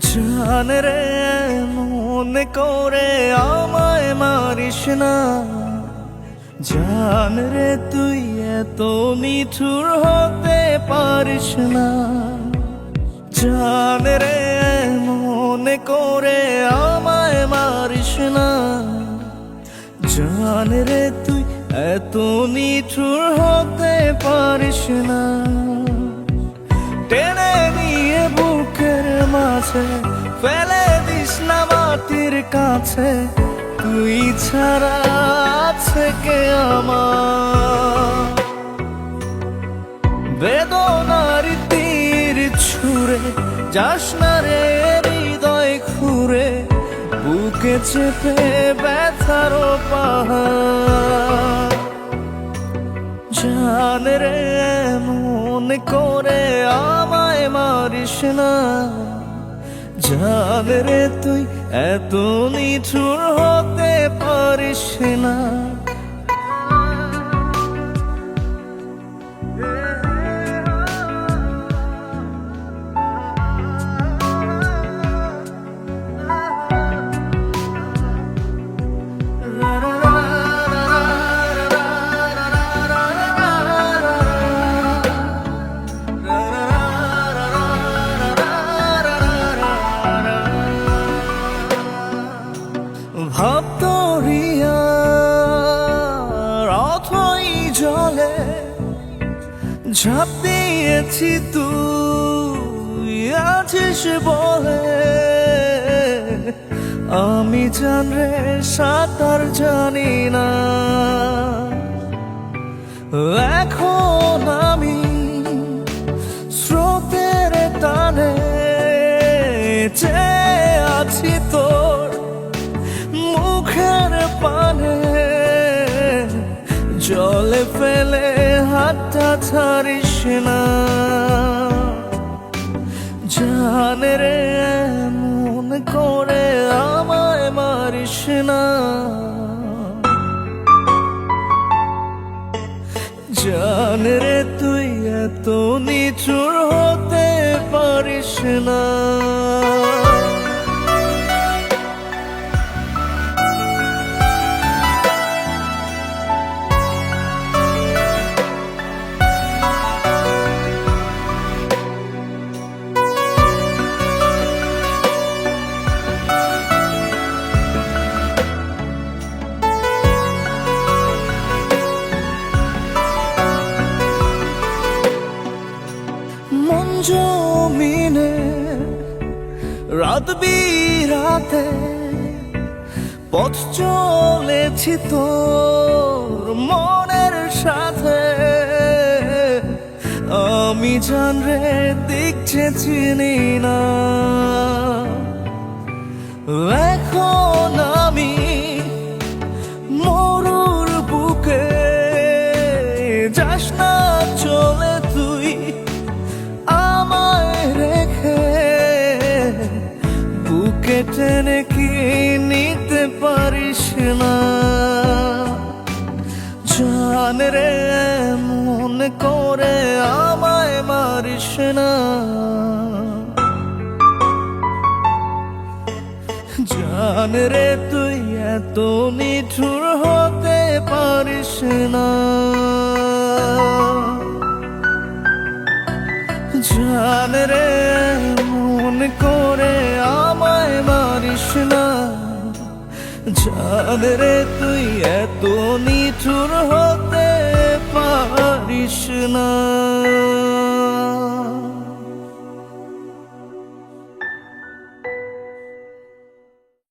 জান রে মনে করে আমায় মারিস না, জান রে তুই এত নিঠুর হতে পারিস না। জান রে মনে করে আমায় মারিস না, জান রে তুই এত নিঠুর হতে পারিস না। টেনে নিয়ে বুকের মাঝে ফেলে দিস না মাটির কাছে, তুই ছাড়া আছে কে আমার। বেদনার তীর ছুঁড়ে যাস না রে হৃদয় খুঁড়ে, বুকে চেপে ব্যথার পাহাড়। জান রে মনে করে আমায় মারিস না, জান রে তুই এত নিঠুর হতে পারিস না। ভাবতরিয়ার অথই জলে ঝাঁপ দিয়েছি তুই আছিস বলে, আমি জান রে সাঁতার জানি না। এখন আমি স্রোতের টানে চেয়ে আছি তোর মুখের পানে, জলে ফেলে হাতটা ছাড়িস না। জান রে মনে করে আমায় মারিস না, জান রে তুই এত নিঠুর হতে পারিস না। মন জমিনে রাত বিরাতে পথ চলেছি তোর মনের সাথে, আমি জান রে দিক চিনি না। এখন আমি মরুর বুকে, যাস না চলে তুই আমায় রেখে, বুকে টেনে কি নিতে পারিস না। জান রে মনে করে আমায় মারিস না, জান রে তুই এত নিঠুর হতে পারিস না। জান রে মনে করে আমায় মারিস না, জান রে তুই এত নিঠুর হতে পারিস না।